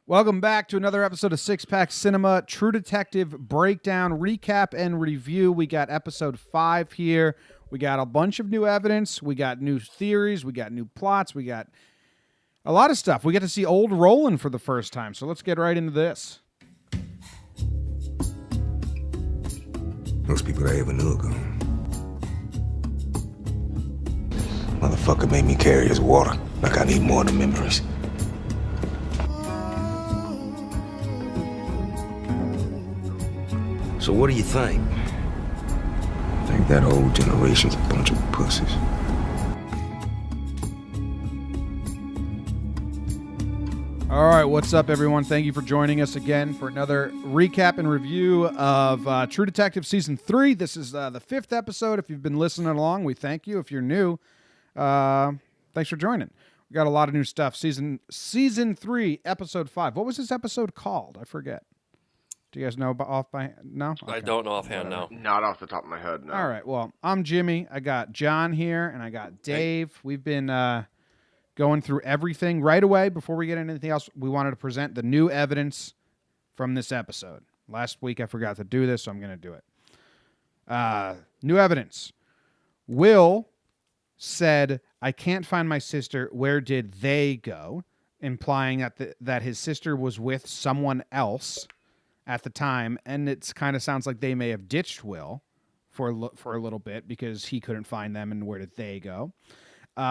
Welcome back to another episode of Six Pack Cinema, True Detective Breakdown, Recap, and Review. We got episode 5 here. We got a bunch of new evidence. We got new theories. We got new plots. We got a lot of stuff. We get to see old Roland for the first time, so let's get right into this. Most people I ever knew are gone. Motherfucker made me carry his water like I need more than memories. So what do you think? I think that whole generation's a bunch of pussies. All right, what's up, everyone? Thank you for joining us again for another recap and review of True Detective Season 3. This is the 5th episode. If you've been listening along, we thank you. If you're new, thanks for joining. We got a lot of new stuff. Season 3, Episode 5. What was this episode called? I forget. Do you guys know off by no? Okay. I don't know offhand, no. Not off the top of my head, no. All right, well, I'm Jimmy. I got John here, and I got Dave. We've been going through everything right away. Before we get into anything else, we wanted to present the new evidence from this episode. Last week, I forgot to do this, so I'm going to do it. New evidence. Will said, I can't find my sister. Where did they go? Implying that his sister was with someone else at the time, and it kind of sounds like they may have ditched Will for a little bit because he couldn't find them, and where did they go?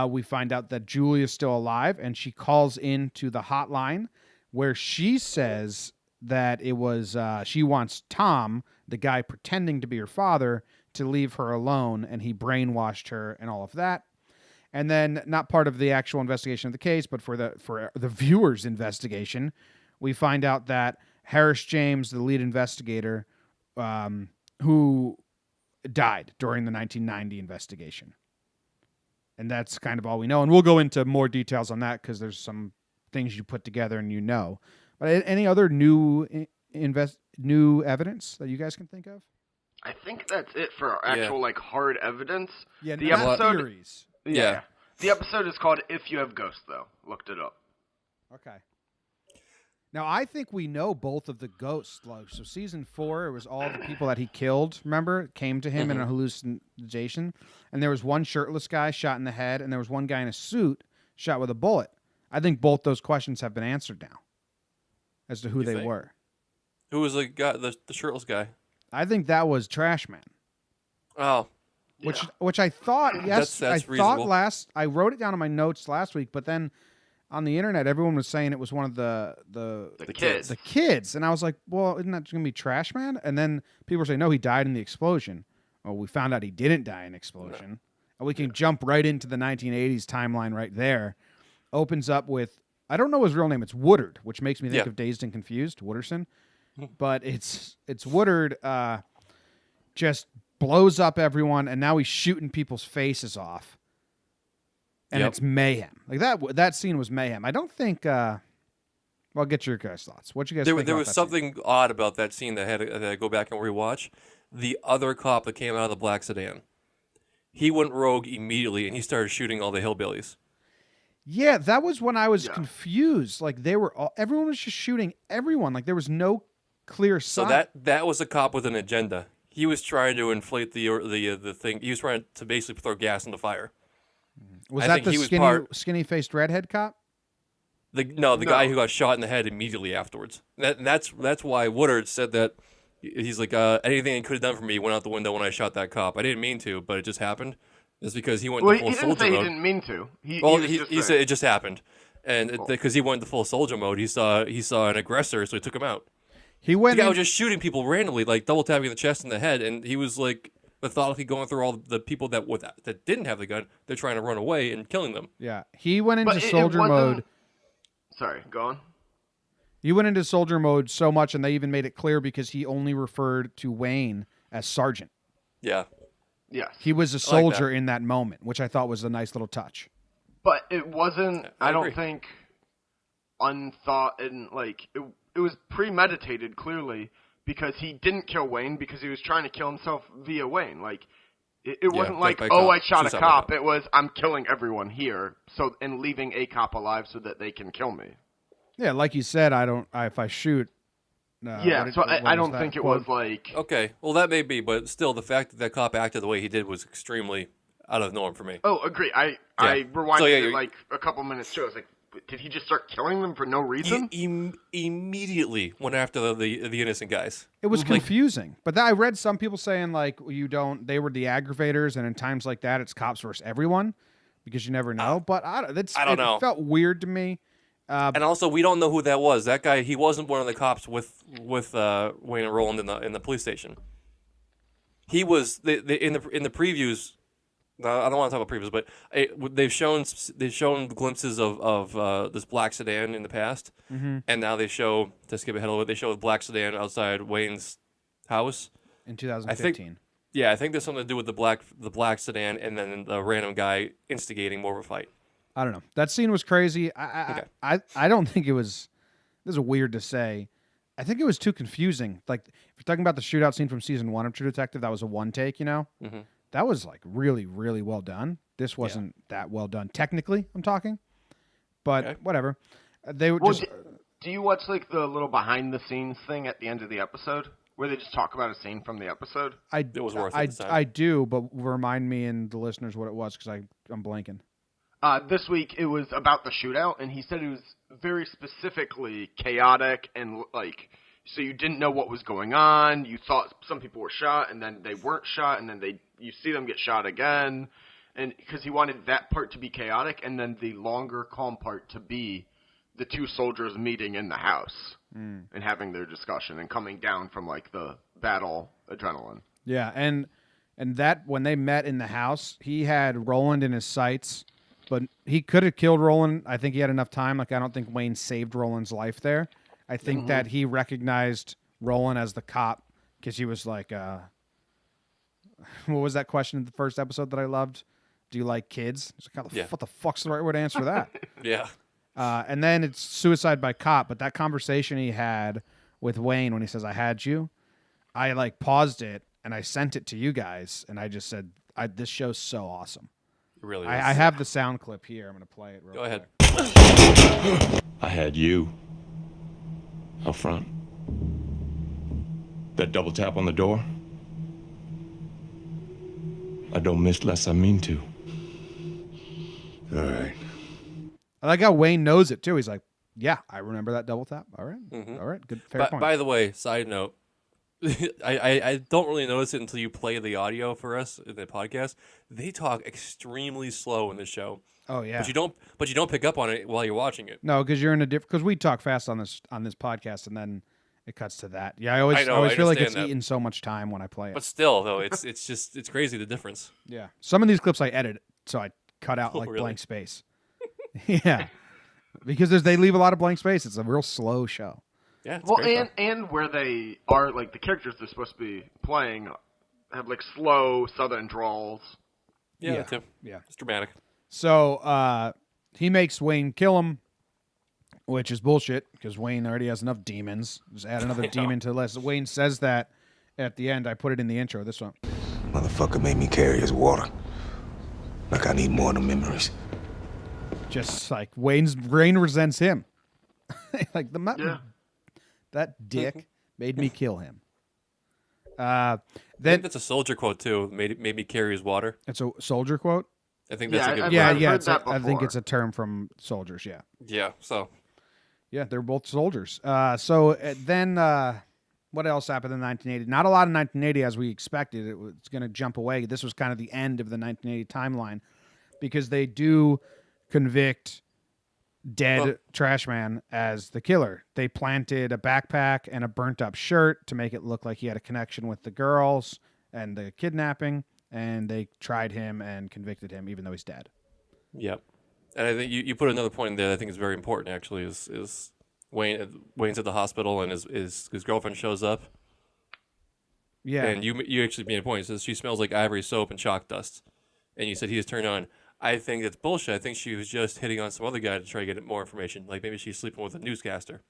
We find out that Julia's still alive, and she calls into the hotline where she says that it was she wants Tom, the guy pretending to be her father, to leave her alone, and he brainwashed her and all of that. And then, not part of the actual investigation of the case, but for the viewer's investigation, we find out that Harris James, the lead investigator, who died during the 1990 investigation. And that's kind of all we know. And we'll go into more details on that because there's some things you put together and you know. But any other new evidence that you guys can think of? I think that's it for actual hard evidence. Yeah, the not episode theories. Yeah. The episode is called If You Have Ghosts, though. Looked it up. Okay. Now, I think we know both of the ghosts. So season 4, it was all the people that he killed, remember? Came to him in a hallucination. And there was one shirtless guy shot in the head, and there was one guy in a suit shot with a bullet. I think both those questions have been answered now as to who they were. Who was the guy, the shirtless guy? I think that was Trash Man. Oh. Which I thought, yes, that's I reasonable. thought I wrote it down on my notes last week, but then on the internet, everyone was saying it was one of the kids. The kids. And I was like, well, isn't that going to be Trash Man? And then people were saying, no, he died in the explosion. Well, we found out he didn't die in an explosion. No. And we can jump right into the 1980s timeline right there. Opens up with, I don't know his real name. It's Woodard, which makes me think of Dazed and Confused, Wooderson. But it's Woodard just blows up everyone, and now he's shooting people's faces off. And it's mayhem. Like that scene was mayhem. I don't think. Well, get your guys' thoughts. What you guys think? There was something odd about that scene that I had to go back and rewatch. The other cop that came out of the black sedan, he went rogue immediately, and he started shooting all the hillbillies. Yeah, that was when I was confused. Like everyone was just shooting everyone. Like there was no clear sign. So that was a cop with an agenda. He was trying to inflate the thing. He was trying to basically throw gas in the fire. Was that the skinny-faced redhead cop? The guy who got shot in the head immediately afterwards. That's why Woodard said that he's like, anything he could have done for me went out the window when I shot that cop. I didn't mean to, but it just happened. It's because he went to full soldier mode. He didn't mean to. He said it just happened. And because he went to full soldier mode, he saw an aggressor, so he took him out. The guy was just shooting people randomly, like double tapping the chest and the head, and he was like methodically going through all the people that didn't have the gun. They're trying to run away and killing them. Yeah, he went into soldier mode. Sorry, go on. He went into soldier mode so much, and they even made it clear because he only referred to Wayne as Sergeant. Yeah. Yes. He was a soldier in that moment, which I thought was a nice little touch. But it wasn't, I don't think, unthought, and it was premeditated, clearly, because he didn't kill Wayne because he was trying to kill himself via Wayne. It wasn't like, I shot a cop. It was, I'm killing everyone here and leaving a cop alive so that they can kill me. Yeah, like you said, if I shoot. I don't think it was like. Okay, well that may be, but still, the fact that cop acted the way he did was extremely out of the norm for me. Oh, agree. I rewinded it like a couple minutes too. I was like, did he just start killing them for no reason? He immediately went after the innocent guys. It was confusing, but I read some people saying like they were the aggravators, and in times like that, it's cops versus everyone because you never know. But I don't know. It felt weird to me. And also, we don't know who that was. That guy, he wasn't one of the cops with Wayne and Roland in the police station. He was in the previews. I don't want to talk about previews, but they've shown glimpses of this black sedan in the past, and now they show, to skip ahead a little bit, they show the black sedan outside Wayne's house in 2015. I think there's something to do with the black sedan, and then the random guy instigating more of a fight. I don't know. That scene was crazy. I don't think it was. This is weird to say. I think it was too confusing. Like if you're talking about the shootout scene from season 1 of True Detective, that was a one take. Mm-hmm. That was like really, really well done. This wasn't that well done technically. I'm talking, but whatever. They were just. Do you watch like the little behind the scenes thing at the end of the episode where they just talk about a scene from the episode? It was worth it. I do, but remind me and the listeners what it was because I'm blanking. This week it was about the shootout, and he said it was very specifically chaotic and like, so you didn't know what was going on. You thought some people were shot, and then they weren't shot, and then you see them get shot again, and because he wanted that part to be chaotic, and then the longer, calm part to be the two soldiers meeting in the house and having their discussion and coming down from like the battle adrenaline. Yeah, and that when they met in the house, he had Roland in his sights. But he could have killed Roland. I think he had enough time. Like I don't think Wayne saved Roland's life there. I think that he recognized Roland as the cop because he was like, what was that question in the first episode that I loved? Do you like kids? Like, what the fuck's the right word to answer that? Yeah. And then it's suicide by cop. But that conversation he had with Wayne when he says, I had you, I like paused it and I sent it to you guys. And I just said, this show's so awesome. It really is. I have the sound clip here. I'm going to play it real quick. Go ahead. I had you up front. That double tap on the door. I don't miss less I mean to. All right. I like how Wayne knows it, too. He's like, yeah, I remember that double tap. All right. All right. Good. Fair point. By the way, side note, I don't really notice it until you play the audio for us in the podcast. They talk extremely slow in this show. Oh yeah, but you don't pick up on it while you're watching it. No, because you're in a different. Because we talk fast on this podcast, and then it cuts to that. Yeah, I always feel like it's eating so much time when I play it. But still, though, it's crazy the difference. Yeah, some of these clips I edit, so I cut out blank space. Yeah, because they leave a lot of blank space. It's a real slow show. Yeah, well, and where they are, like, the characters they're supposed to be playing have, like, slow southern drawls. Yeah, too. Yeah. It's dramatic. So he makes Wayne kill him, which is bullshit, because Wayne already has enough demons. Just add another demon to the list. Wayne says that at the end. I put it in the intro, this one. Motherfucker made me carry his water. Like I need more of the memories. Just like Wayne's brain resents him. Like that dick made me kill him. I think that's a soldier quote too. Made me carry his water. It's a soldier quote. I think that's a good. I think it's a term from soldiers. Yeah. Yeah. So. Yeah, they're both soldiers. So then, what else happened in 1980? Not a lot in 1980 as we expected. It was going to jump away. This was kind of the end of the 1980 timeline because they do convict dead trash man as the killer. They planted a backpack and a burnt up shirt to make it look like he had a connection with the girls and the kidnapping, and they tried him and convicted him even though he's dead. Yep. And I think you put another point in there that I think is very important actually is Wayne's at the hospital and his girlfriend shows up. Yeah. And you actually made a point. It says she smells like ivory soap and chalk dust. And you said he was turned on. I think that's bullshit. I think she was just hitting on some other guy to try to get more information. Like maybe she's sleeping with a newscaster.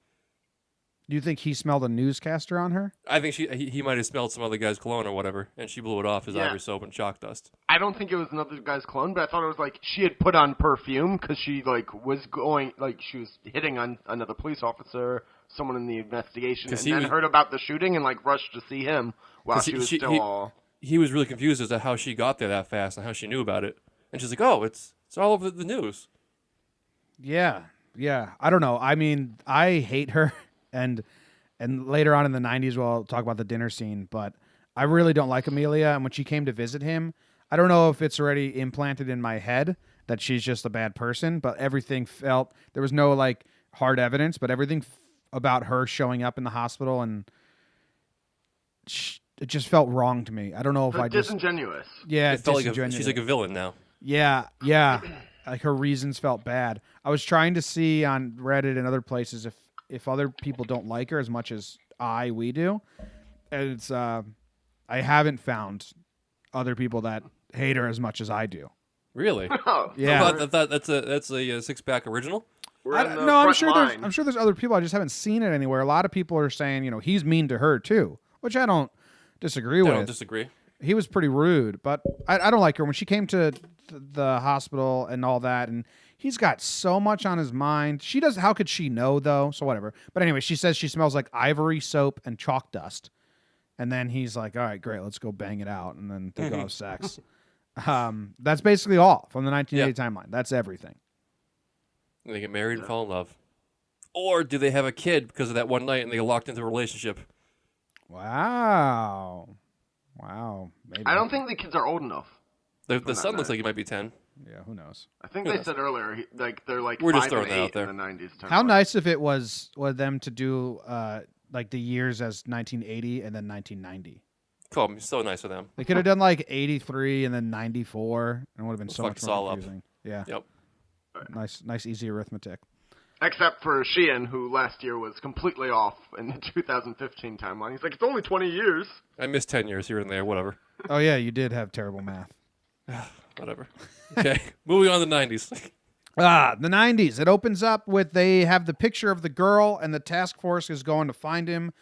Do you think he smelled a newscaster on her? I think he might have smelled some other guy's cologne or whatever, and she blew it off as Ivory soap and chalk dust. I don't think it was another guy's cologne, but I thought it was like she had put on perfume because she was hitting on another police officer, someone in the investigation, and then heard about the shooting and rushed to see him while she was still He was really confused as to how she got there that fast and how she knew about it, and she's like, "Oh, it's all over the news." Yeah. I don't know. I mean, I hate her. And later on in the 90s, we'll talk about the dinner scene, but I really don't like Amelia. And when she came to visit him, I don't know if it's already implanted in my head that she's just a bad person, but everything felt, there was no hard evidence, but everything about her showing up in the hospital and it just felt wrong to me. I don't know if I just... Disingenuous. Yeah, it felt disingenuous. She's like a villain now. Yeah. Like her reasons felt bad. I was trying to see on Reddit and other places if other people don't like her as much as we do. And it's I haven't found other people that hate her as much as I do. Really? Yeah. I thought that's a six-pack original. I'm sure there's other people. I just haven't seen it anywhere. A lot of people are saying, he's mean to her too, which I don't disagree with. I don't disagree. He was pretty rude, but I don't like her. When she came to the hospital and all that, and he's got so much on his mind. She does. How could she know though? So whatever. But anyway, she says she smells like ivory soap and chalk dust. And then he's like, "All right, great, let's go bang it out." And then they go have sex. That's basically all from the 1980 timeline. That's everything. And they get married and fall in love, or do they have a kid because of that one night and they get locked into a relationship? Wow. Maybe. I don't think the kids are old enough. The son looks like he might be 10. Yeah, who knows? I think they said earlier, they're We're 5 just throwing and that 8 out there. in the 90s. How nice if it was them to do the years as 1980 and then 1990. Cool, so nice of them. They could have done 83 and then 94, and it would have been so much more confusing. Yeah. Yep. Nice, easy arithmetic. Except for Sheehan, who last year was completely off in the 2015 timeline. He's like, it's only 20 years. I missed 10 years here and there, whatever. Oh, yeah, you did have terrible math. Whatever. Okay, moving on to the 90s. The 90s. It opens up with they have the picture of the girl, and the task force is going to find him,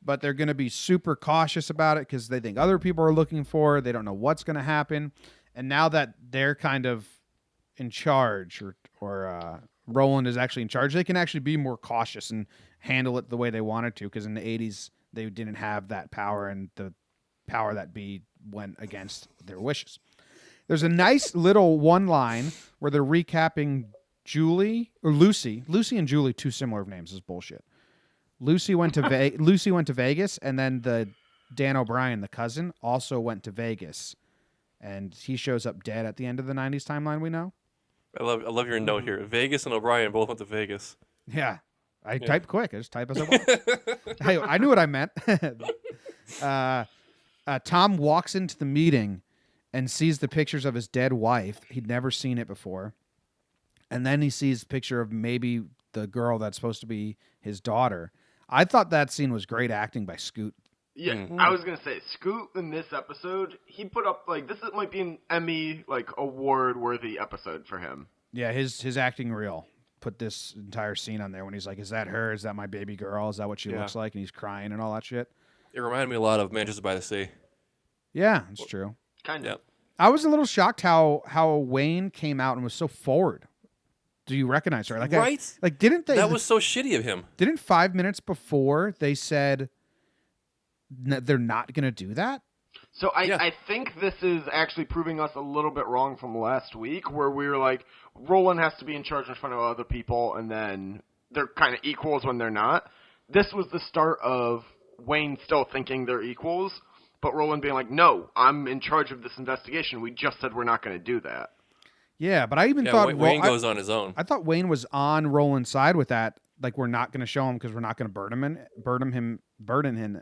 but they're going to be super cautious about it because they think other people are looking for her. They don't know what's going to happen. And now that they're kind of in charge, or Roland is actually in charge, they can actually be more cautious and handle it the way they wanted to, because in the 80s, they didn't have that power, and the power that be went against their wishes. There's a nice little one line where they're recapping Lucy. Lucy and Julie, two similar names, is bullshit. Lucy went to Vegas, and then the Dan O'Brien, the cousin, also went to Vegas, and he shows up dead at the end of the 90s timeline. We know. I love your note here. Vegas and O'Brien both went to Vegas. Yeah, I typed quick. I just type as I want. Hey, I knew what I meant. Tom walks into the meeting and sees the pictures of his dead wife. He'd never seen it before. And then he sees a picture of maybe the girl that's supposed to be his daughter. I thought that scene was great acting by Scoot. Yeah, I was going to say, Scoot in this episode, he put up, might be an Emmy, award-worthy episode for him. Yeah, his acting reel put this entire scene on there when he's like, is that her? Is that my baby girl? Is that what she looks like? And he's crying and all that shit. It reminded me a lot of Manchester by the Sea. Yeah, it's true. Kind of. Yep. I was a little shocked how Wayne came out and was so forward. Do you recognize her? Right? Didn't they? That was so shitty of him. Didn't 5 minutes before they said they're not going to do that? So I think this is actually proving us a little bit wrong from last week, where we were like, Roland has to be in charge in front of other people, and then they're kind of equals when they're not. This was the start of Wayne still thinking they're equals, but Roland being like, no, I'm in charge of this investigation. We just said we're not going to do that. Yeah, but I even thought... Wayne goes on his own. I thought Wayne was on Roland's side with that. We're not going to show him because we're not going to burden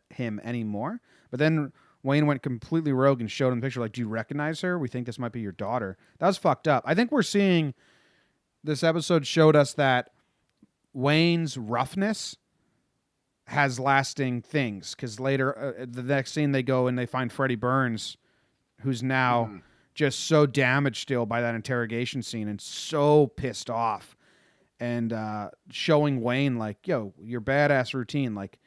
him anymore. But then Wayne went completely rogue and showed him the picture. Do you recognize her? We think this might be your daughter. That was fucked up. I think we're seeing... This episode showed us that Wayne's roughness has lasting things, because later, the next scene, they go and they find Freddie Burns, who's now just so damaged still by that interrogation scene and so pissed off. and showing Wayne like, yo, your badass routine, like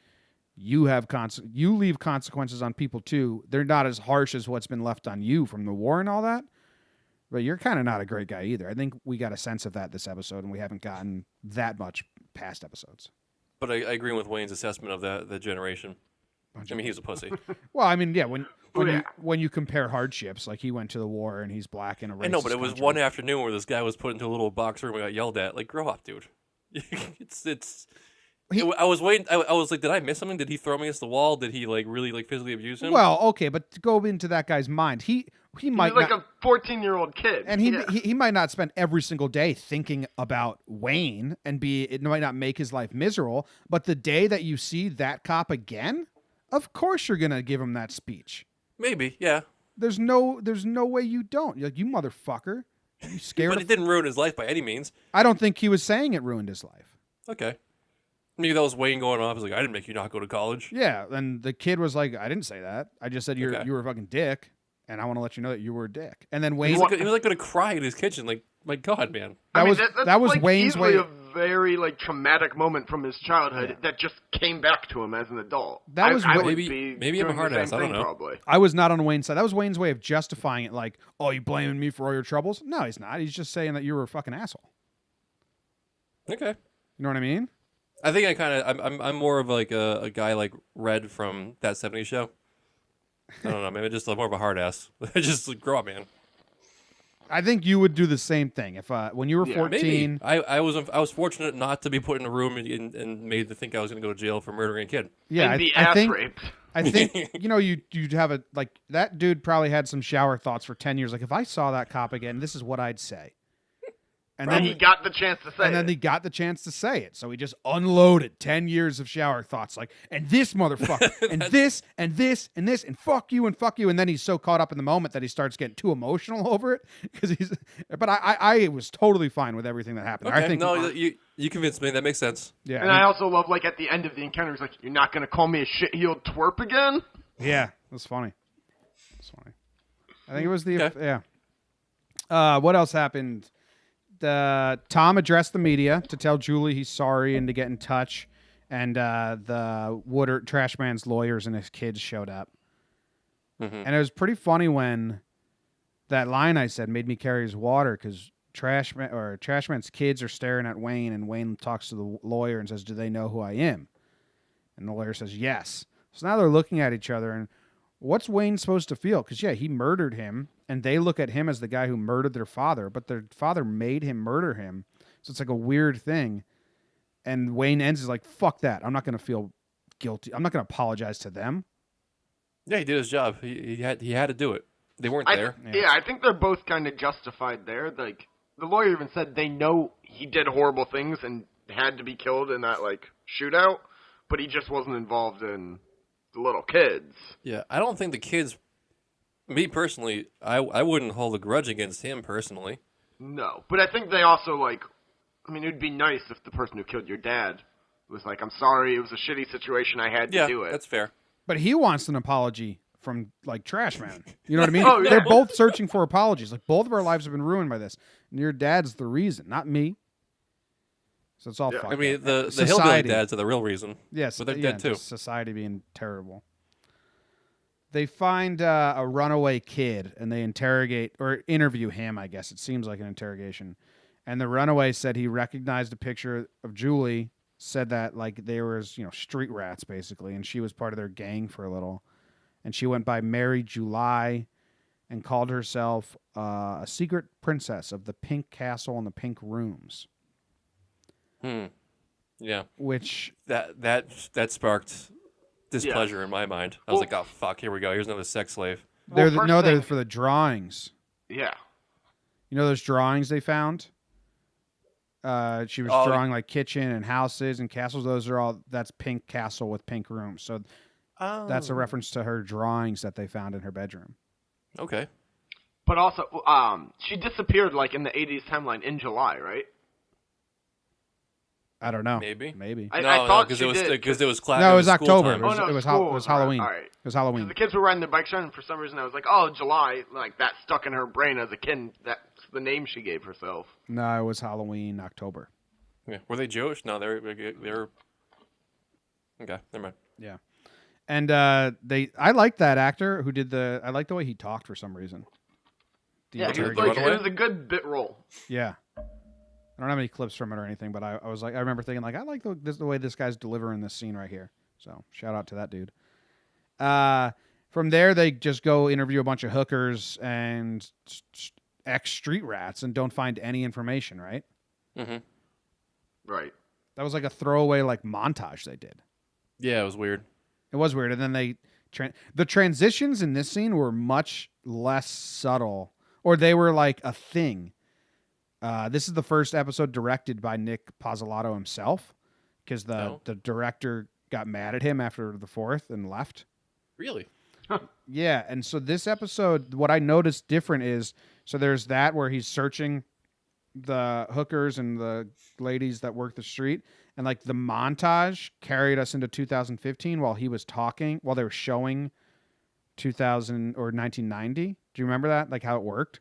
you have you leave consequences on people too. They're not as harsh as what's been left on you from the war and all that. But you're kind of not a great guy either. I think we got a sense of that this episode, and we haven't gotten that much past episodes. But I agree with Wayne's assessment of the generation. I mean, he's a pussy. Well, I mean, yeah, when you compare hardships, like he went to the war and he's black in a racist I know, but it was country. one afternoon where this guy was put into a little box room and got yelled at. Like, grow up, dude. I was waiting. I was like, did I miss something? Did he throw me against the wall? Did he like really like physically abuse him? Well, okay, but to go into that guy's mind, he might He's like not, a 14-year-old kid, and he might not spend every single day thinking about Wayne, and it might not make his life miserable. But the day that you see that cop again, of course you're gonna give him that speech. Maybe, yeah. There's no way you don't. You're like, you motherfucker. You scared? But it didn't ruin his life by any means. I don't think he was saying it ruined his life. Okay. Maybe that was Wayne going off. He's like, I didn't make you not go to college. Yeah, and the kid was like, I didn't say that. I just said you were a fucking dick, and I want to let you know that you were a dick. And then Wayne, he was like going to cry in his kitchen. Like, my God, man. That was like Wayne's way. A very like traumatic moment from his childhood that just came back to him as an adult. That was maybe I'm a hard ass. I don't know. Probably. I was not on Wayne's side. That was Wayne's way of justifying it. Like, oh, you blaming me for all your troubles? No, he's not. He's just saying that you were a fucking asshole. Okay. You know what I mean? I think I'm more of like a guy like Red from That 70s Show. I don't know. Maybe just more of a hard ass. Just like, grow up, man. I think you would do the same thing if when you were 14. Maybe. I was fortunate not to be put in a room and made to think I was going to go to jail for murdering a kid. Yeah, and I think raped. I think you'd have a like that dude probably had some shower thoughts for 10 years. Like if I saw that cop again, this is what I'd say. And then he got the chance to say it. And then he got the chance to say it. So he just unloaded 10 years of shower thoughts. Like, and this motherfucker, and this, and this, and this, and fuck you, and fuck you. And then he's so caught up in the moment that he starts getting too emotional over it. But I was totally fine with everything that happened. Okay, I think you convinced me. That makes sense. Yeah. And I also love, like, at the end of the encounter, he's like, you're not going to call me a shit-heeled twerp again? Yeah, it was funny. It's funny. I think it was yeah. What else happened? Tom addressed the media to tell Julie he's sorry and to get in touch, and the Woodard trash man's lawyers and his kids showed up. Mm-hmm. And it was pretty funny when that line I said made me carry his water, because trash man's kids are staring at Wayne, and Wayne talks to the lawyer and says, do they know who I am? And the lawyer says yes. So now they're looking at each other, and what's Wayne supposed to feel? Because, yeah, he murdered him, and they look at him as the guy who murdered their father, but their father made him murder him. So it's like a weird thing. And Wayne ends is like, fuck that. I'm not going to feel guilty. I'm not going to apologize to them. Yeah, he did his job. He had to do it. They weren't there. Yeah, I think they're both kind of justified there. Like, the lawyer even said they know he did horrible things and had to be killed in that, like, shootout, but he just wasn't involved in the little kids. Yeah, I don't think the kids, me personally, I wouldn't hold a grudge against him personally. No, but I think they also, like, I mean, it would be nice if the person who killed your dad was like, I'm sorry, it was a shitty situation, I had to do it. Yeah, that's fair. But he wants an apology from, like, Trash Man. You know what I mean? Oh, yeah. They're both searching for apologies. Like, both of our lives have been ruined by this. And your dad's the reason, not me. So it's all fucked I mean, up. the hillbilly dads are the real reason. Yes, but they're dead too. Society being terrible. They find a runaway kid, and they interview him, I guess. It seems like an interrogation. And the runaway said he recognized a picture of Julie, said that like they were, street rats, basically, and she was part of their gang for a little. And she went by Mary July and called herself a secret princess of the Pink Castle and the Pink Rooms. Yeah. Which that sparked displeasure in my mind. I was like, oh fuck, here we go. Here's another sex slave. They're for the drawings. Yeah. You know those drawings they found? She was drawing like kitchen and houses and castles. That's Pink Castle with pink rooms. So that's a reference to her drawings that they found in her bedroom. Okay. But also, she disappeared like in the 80s timeline in July, right? I don't know. Maybe. I thought because it was class. No, it was October. It was Halloween. All right. It was Halloween. The kids were riding their bikes around, and for some reason I was like, oh, July. Like, that stuck in her brain as a kid. That's the name she gave herself. No, it was Halloween, October. Yeah. Were they Jewish? No, they're okay. Never mind. Yeah. And I like that actor who did I like the way he talked for some reason. Yeah, it was a good bit role. Yeah. I don't have any clips from it or anything, but I was like, I remember thinking like, I like the way this guy's delivering this scene right here. So shout out to that dude. From there, they just go interview a bunch of hookers and ex-street rats and don't find any information, right? Mm-hmm. Right. That was like a throwaway like montage they did. Yeah, it was weird. It was weird. And then the transitions in this scene were much less subtle, or they were like a thing. This is the first episode directed by Nick Pizzolatto himself, because the director got mad at him after the fourth and left. Really? Yeah, and so this episode, what I noticed different is, so there's that where he's searching the hookers and the ladies that work the street, and like the montage carried us into 2015 while he was talking, while they were showing 2000 or 1990. Do you remember that? Like how it worked?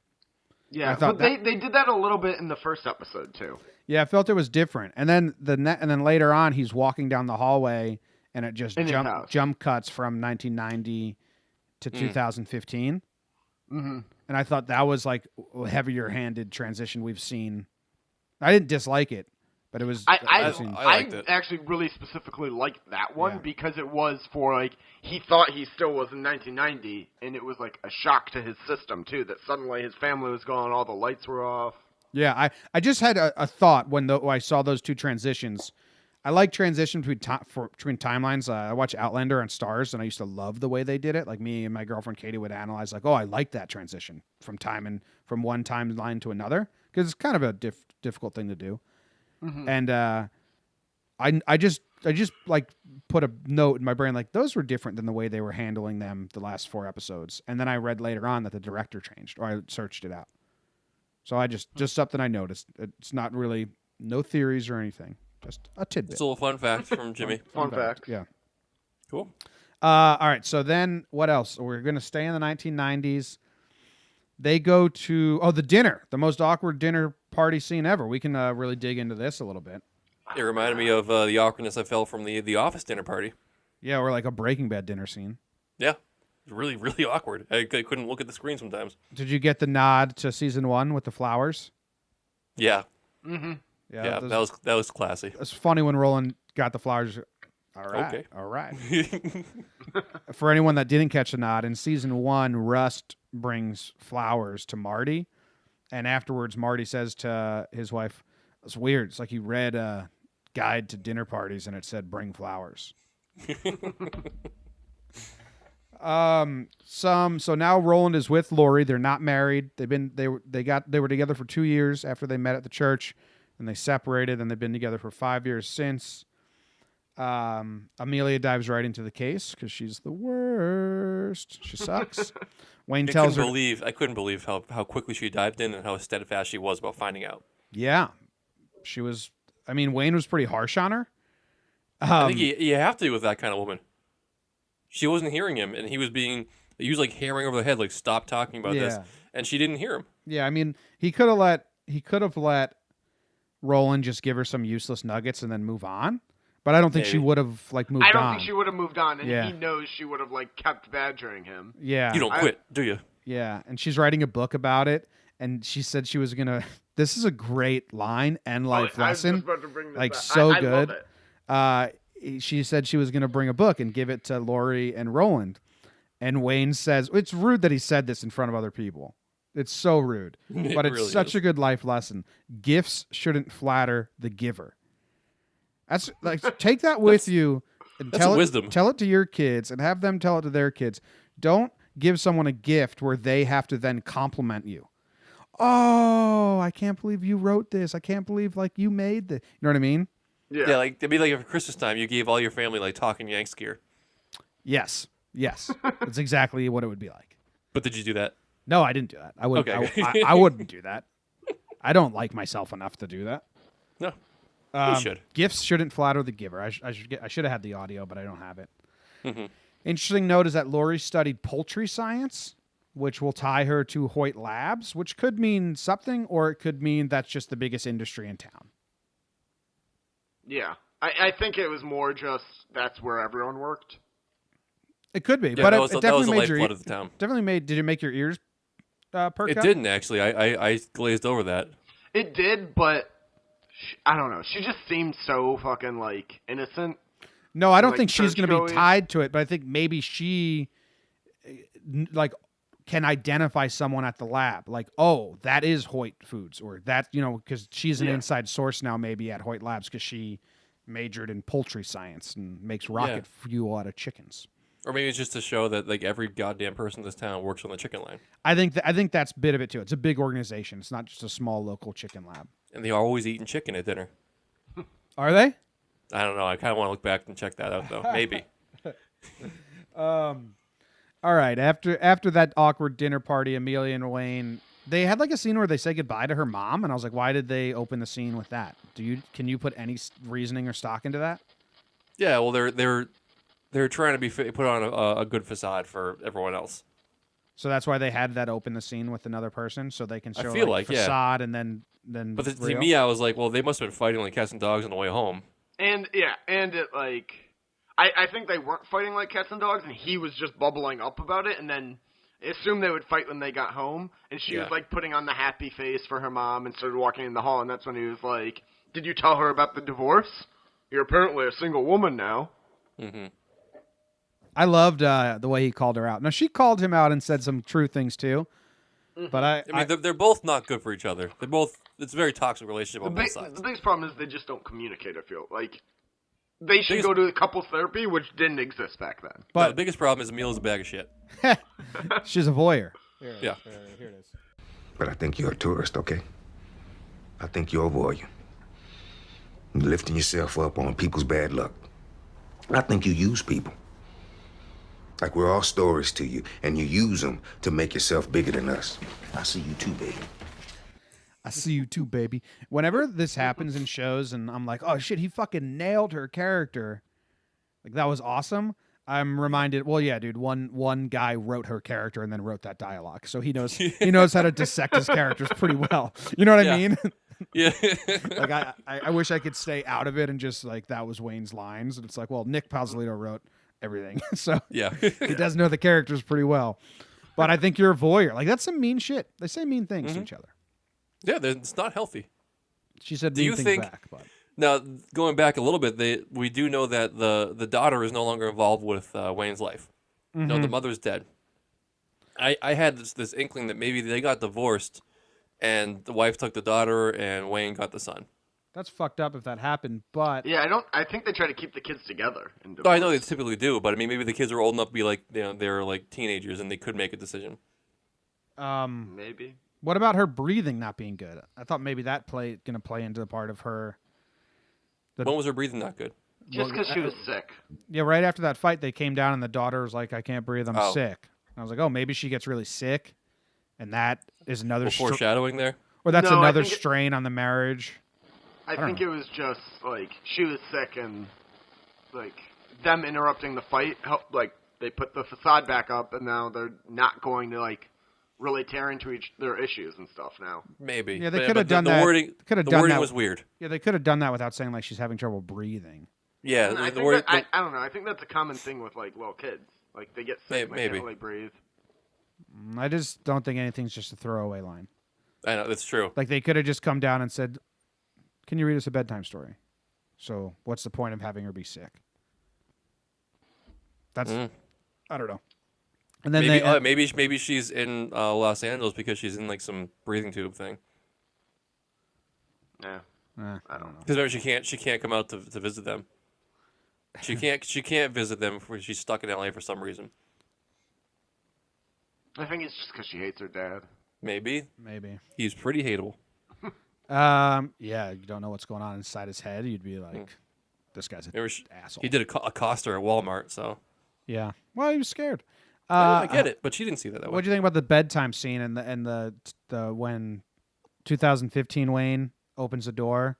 Yeah, but they did that a little bit in the first episode too. Yeah, I felt it was different. And then and then later on, he's walking down the hallway, and it just jump cuts from 1990 to 2015. Mm-hmm. And I thought that was like a heavier-handed transition we've seen. I didn't dislike it, but it was. I actually really specifically liked that one because it was for like he thought he still was in 1990, and it was like a shock to his system too that suddenly his family was gone, all the lights were off. Yeah, I just had a thought when I saw those two transitions. I like transition between timelines. I watch Outlander on Stars, and I used to love the way they did it. Like me and my girlfriend Katie would analyze, like, oh, I like that transition from one timeline to another, because it's kind of a difficult thing to do. Mm-hmm. And I just like put a note in my brain, like those were different than the way they were handling them the last 4 episodes. And then I read later on that the director changed, or I searched it out. So I just something I noticed. It's not really no theories or anything. Just a tidbit. It's a little fun fact from Jimmy. Fun fact. Yeah. Cool. All right. So then what else? We're going to stay in the 1990s. They go to, the dinner. The most awkward dinner party scene ever. We can really dig into this a little bit. It reminded me of the awkwardness I felt from the Office dinner party. Yeah, or like a Breaking Bad dinner scene. Yeah. It was really, really awkward. I couldn't look at the screen sometimes. Did you get the nod to season 1 with the flowers? Yeah. Mm-hmm. Yeah, that was classy. It's funny when Roland got the flowers. All right. Okay. All right. For anyone that didn't catch the nod, in season 1, Rust brings flowers to Marty. And afterwards, Marty says to his wife, it's weird. It's like he read a guide to dinner parties and it said, bring flowers. So now Roland is with Lori. They're not married. They were together for 2 years after they met at the church, and they separated, and they've been together for 5 years since. Amelia dives right into the case because she's the worst. She sucks. Wayne tells her. I couldn't believe how quickly she dived in and how steadfast she was about finding out. Yeah, she was. I mean, Wayne was pretty harsh on her. I think you have to with that kind of woman. She wasn't hearing him, and he was like hammering over the head, like, stop talking about this, and she didn't hear him. Yeah, I mean, he could have let Roland just give her some useless nuggets and then move on. But I don't think she would have moved on. I don't think she would have moved on, and he knows she would have kept badgering him. Yeah, you don't quit, do you? Yeah, and she's writing a book about it, and she said she was gonna. This is a great line and life lesson. I was just about to bring this back. So good. Love it. She said she was gonna bring a book and give it to Lori and Roland, and Wayne says it's rude that he said this in front of other people. It's so rude, but it's really such a good life lesson. Gifts shouldn't flatter the giver. That's like take that with you and tell it to your kids and have them tell it to their kids. Don't give someone a gift where they have to then compliment you. Oh, I can't believe you wrote this. I can't believe you made this. You know what I mean? Yeah, like it'd be like if Christmas time you gave all your family Talking Yanks gear. Yes. That's exactly what it would be like. But did you do that? No, I didn't do that. I would. Okay. I wouldn't do that. I don't like myself enough to do that. No. You should. Gifts shouldn't flatter the giver. I should have had the audio, but I don't have it. Mm-hmm. Interesting note is that Lori studied poultry science, which will tie her to Hoyt Labs, which could mean something, or it could mean that's just the biggest industry in town. Yeah. I think it was more just that's where everyone worked. It could be, Yeah, but that it was the definitely made lifeblood of the town. Definitely made. Did it make your ears perk It up? didn't actually. I glazed over that. It did, but I don't know. She just seemed so fucking like innocent. No, I don't Like think she's going to be churchgoing. tied to it, but I think maybe she like can identify someone at the lab, like, oh, that is Hoyt Foods, or that, because she's an inside source now, maybe at Hoyt Labs, because she majored in poultry science and makes rocket fuel out of chickens. Or maybe it's just to show that like every goddamn person in this town works on the chicken line. I think that's a bit of it too. It's a big organization. It's not just a small local chicken lab. And they're always eating chicken at dinner. Are they? I don't know. I kind of want to look back and check that out, though. Maybe. All right. After that awkward dinner party, Amelia and Wayne, they had like a scene where they say goodbye to her mom, and I was like, why did they open the scene with that? Can you put any reasoning or stock into that? Yeah. Well, they're trying to put on a good facade for everyone else. So that's why they had that open the scene with another person, so they can show I feel like facade and then. But to me, I was like, well, they must have been fighting like cats and dogs on the way home. And it like, I think they weren't fighting like cats and dogs, and he was just bubbling up about it, and then I assumed they would fight when they got home, and she was like putting on the happy face for her mom and started walking in the hall, and that's when he was like, did you tell her about the divorce? You're apparently a single woman now. Mm-hmm. I loved the way he called her out. Now, she called him out and said some true things too, but I mean, they're both not good for each other. It's a very toxic relationship on both sides. The biggest problem is they just don't communicate, I feel. Like, they should go to couples therapy, which didn't exist back then. But the biggest problem is Emil's a bag of shit. She's a voyeur. Here it is. But I think you're a tourist, okay? I think you're a voyeur. You're lifting yourself up on people's bad luck. I think you use people. Like we're all stories to you, and you use them to make yourself bigger than us. I see you too, baby. I see you too, baby. Whenever this happens in shows and I'm like, oh shit, he fucking nailed her character. Like, that was awesome. I'm reminded, well, yeah, dude, one guy wrote her character and then wrote that dialogue. So he knows how to dissect his characters pretty well. You know what I mean? Yeah. Like, I wish I could stay out of it and just like, that was Wayne's lines. And it's like, well, Nick Pasolino wrote everything. So yeah. He does know the characters pretty well. But I think you're a voyeur. Like, that's some mean shit. They say mean things to each other. Yeah, it's not healthy. She said, do you think back, but... Now, going back a little bit, we do know that the daughter is no longer involved with Wayne's life. Mm-hmm. No, the mother's dead. I had this inkling that maybe they got divorced, and the wife took the daughter, and Wayne got the son. That's fucked up if that happened, but... Yeah, I think they try to keep the kids together. No, I know they typically do, but I mean, maybe the kids are old enough to be like, they're like teenagers, and they could make a decision. Maybe. What about her breathing not being good? I thought maybe that going to play into the part of her... When was her breathing not good? Just because she was sick. Yeah, right after that fight, they came down and the daughter was like, I can't breathe, I'm sick. And I was like, oh, maybe she gets really sick, and that is another... foreshadowing there? Or that's another strain on the marriage. I think it was just, like, she was sick and, like, them interrupting the fight helped, like, they put the facade back up, and now they're not going to, like, really tear into their issues and stuff now. Maybe. Yeah, they could have done that. The wording was weird. Yeah, they could have done that without saying, like, she's having trouble breathing. Yeah, I don't know. I think that's a common thing with, like, little kids. Like, they get sick and they can't really breathe. I just don't think anything's just a throwaway line. I know, that's true. Like, they could have just come down and said, can you read us a bedtime story? So, what's the point of having her be sick? That's... I don't know. And then maybe she's in Los Angeles because she's in like some breathing tube thing. Yeah, I don't know. Because she can't come out to visit them. She can't visit them when she's stuck in LA for some reason. I think it's just because she hates her dad. Maybe. He's pretty hateable. Yeah, you don't know what's going on inside his head. You'd be like, this guy's an asshole. He did accost her at Walmart, so. Yeah. Well, he was scared. I get it, but she didn't see that way. What do you think about the bedtime scene and the when 2015 Wayne opens the door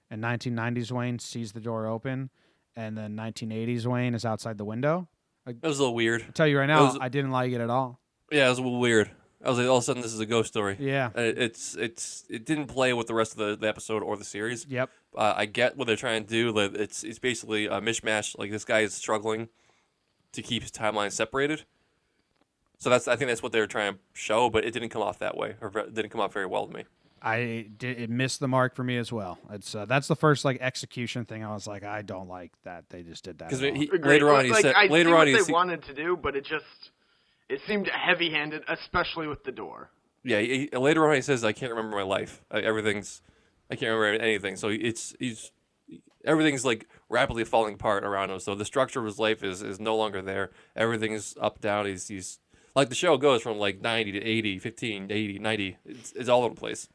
and 1990s Wayne sees the door open and then 1980s Wayne is outside the window? That was a little weird. I'll tell you right now, I didn't like it at all. Yeah, it was a little weird. I was like, all of a sudden, this is a ghost story. Yeah. It didn't play with the rest of the episode or the series. Yep. I get what they're trying to do. Like, it's basically a mishmash. Like, this guy is struggling to keep his timeline separated. So I think that's what they were trying to show, but it didn't come off that way, or it didn't come off very well to me. It missed the mark for me as well. It's that's the first like execution thing. I was like, I don't like that they just did that. Because later on, he said I later see on what they wanted to do, but it seemed heavy-handed, especially with the door. Yeah, later on he says, I can't remember my life. I can't remember anything. So everything's like rapidly falling apart around him. So the structure of his life is no longer there. Everything's up, down. He's like the show goes from like 90 to 80, 15 to 80, 90. It's all over the place.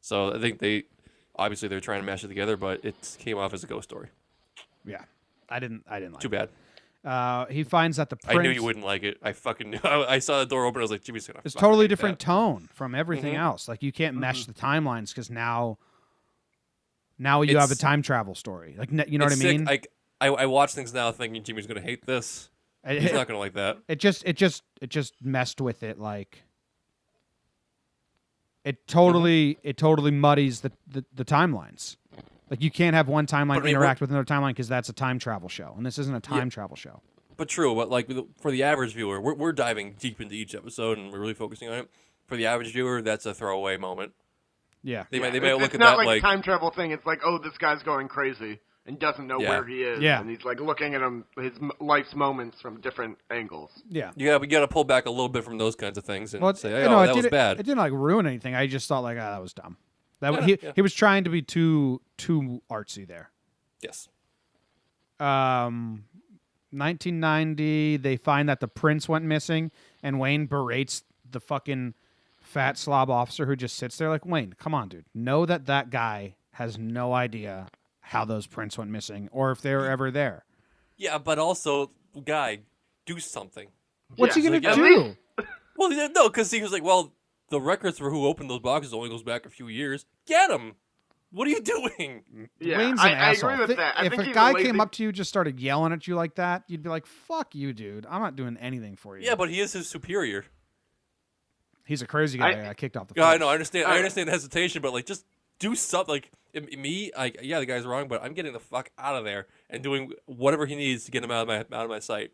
So I think they're trying to mash it together, but it came off as a ghost story. Yeah, I didn't like Too bad. He finds that the prince... I knew you wouldn't like it. I fucking knew. I saw the door open. I was like, Jimmy's gonna. It's totally different tone from everything else. Like you can't mesh the timelines because now you have a time travel story. Like you know what I mean? Like I watch things now thinking Jimmy's gonna hate this. He's not gonna like that. It just messed with it. Like it totally muddies the timelines. Like you can't have one timeline interact with another timeline because that's a time travel show, and this isn't a time travel show. But true, but like for the average viewer, we're diving deep into each episode and we're really focusing on it. For the average viewer, that's a throwaway moment. Yeah, they might look at that. It's not like a time travel thing. It's like, oh, this guy's going crazy and doesn't know where he is. Yeah, and he's like looking at his life's moments from different angles. Yeah, we got to pull back a little bit from those kinds of things and say, that was bad. It didn't like ruin anything. I just thought like, that was dumb. He was trying to be too artsy there. Yes. 1990, they find that the prince went missing, and Wayne berates the fucking fat slob officer who just sits there like, Wayne, come on, dude. Know that guy has no idea how those prints went missing or if they were ever there. Yeah, but also, guy, do something. What's he going to do? Well, no, because he was like, well, the records for who opened those boxes only goes back a few years. Get him. What are you doing? Yeah, Wayne's an asshole. I agree with that. If a guy came up to you, just started yelling at you like that, you'd be like, fuck you, dude. I'm not doing anything for you. Yeah, but he is his superior. He's a crazy guy that got kicked off the force. Yeah, I know. I understand the hesitation, but like, just do something. Like me, the guy's wrong, but I'm getting the fuck out of there and doing whatever he needs to get him out of my sight.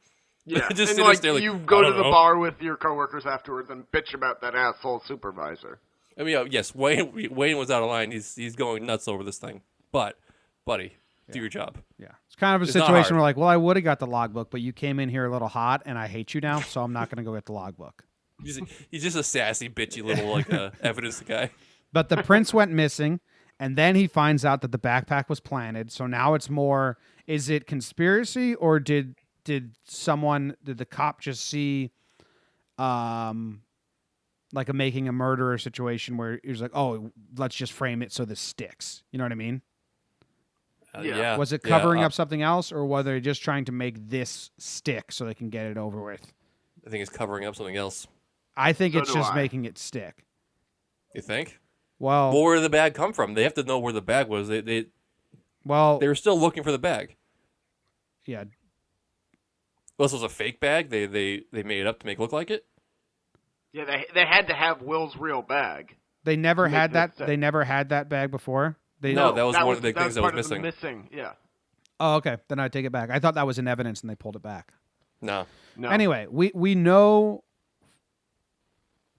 Yeah, just and like you go to the bar with your coworkers afterwards and bitch about that asshole supervisor. I mean, yes, Wayne was out of line. He's going nuts over this thing. But, buddy, do your job. Yeah, it's kind of a situation where like, well, I would have got the logbook, but you came in here a little hot, and I hate you now, so I'm not going to go get the logbook. He's just a sassy, bitchy little like evidence guy. But the prince went missing, and then he finds out that the backpack was planted. So now it's more: is it conspiracy, or did the cop just see, like making a murderer situation where he was like, oh, let's just frame it so this sticks. You know what I mean? Yeah. Was it covering up something else, or were they just trying to make this stick so they can get it over with? I think it's covering up something else. I think it's just making it stick. You think? Well, where did the bag come from? They have to know where the bag was. They were still looking for the bag. Yeah. Well, this was a fake bag. They made it up to make it look like it. Yeah, they had to have Will's real bag. They never had that. They never had that bag before. No, that was one of the things that was missing. Missing, yeah. Oh, okay. Then I take it back. I thought that was in evidence, and they pulled it back. No. Anyway, we know.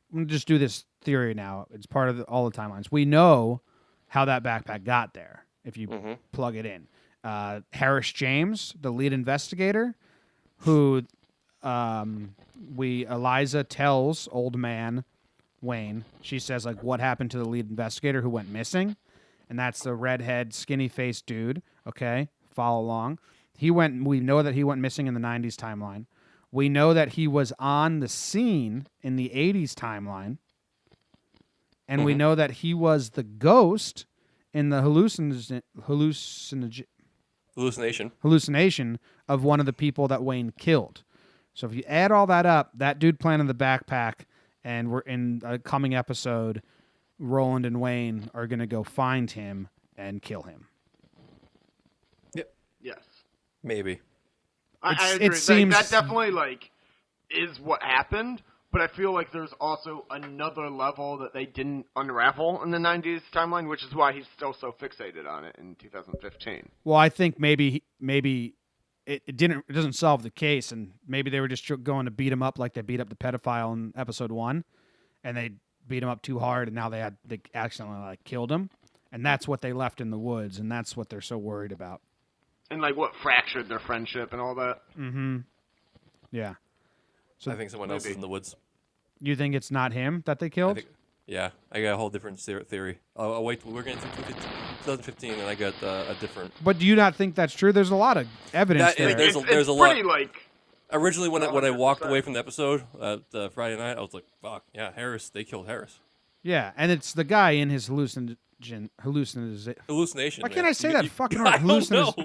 I'm gonna just do this theory now. It's part of all the timelines. We know how that backpack got there if you plug it in. Harris James, the lead investigator, who Eliza tells old man Wayne. She says like, "What happened to the lead investigator who went missing?" And that's the redhead, skinny-faced dude. Okay, follow along. We know that he went missing in the 90s timeline. We know that he was on the scene in the 80s timeline. And we know that he was the ghost in the hallucination of one of the people that Wayne killed. So if you add all that up, that dude planted the backpack, and we're in a coming episode, Roland and Wayne are going to go find him and kill him. Yep. Yes. Maybe. I agree. That definitely is what happened, but I feel like there's also another level that they didn't unravel in the 90s timeline, which is why he's still so fixated on it in 2015. Well, I think maybe it doesn't solve the case, and maybe they were just going to beat him up like they beat up the pedophile in episode 1, and they beat him up too hard, and now they accidentally killed him, and that's what they left in the woods, and that's what they're so worried about. And what fractured their friendship and all that. Mm-hmm. Yeah. So I think someone else is in the woods. You think it's not him that they killed? Yeah, I got a whole different theory. I'll wait. We're getting to 2015, and I got a different. But do you not think that's true? There's a lot of evidence there. There's a lot. Originally, when I 100%. walked away from the episode Friday night, I was like, "Fuck, yeah, Harris. They killed Harris." Yeah, and it's the guy in his hallucination. Hallucination. Why can't man. I say that fucking word?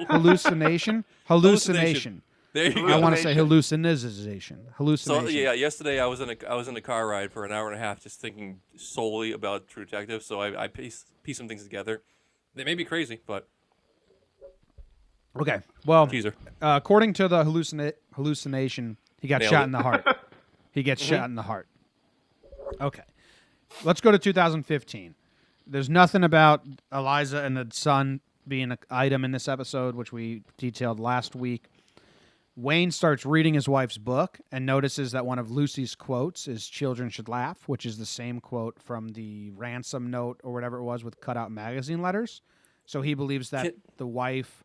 Hallucination. Hallucination. There you go. I want to say hallucination. So yeah, yesterday I was in a car ride for an hour and a half, just thinking solely about True Detective. So I pieced some things together. They may be crazy, but okay. Well, teaser. According to the hallucination, he got shot in the heart. He gets shot in the heart. Okay, let's go to 2015. There's nothing about Eliza and the son being an item in this episode, which we detailed last week. Wayne starts reading his wife's book and notices that one of Lucy's quotes is "Children should laugh," which is the same quote from the ransom note or whatever it was with cutout magazine letters. So he believes that the wife...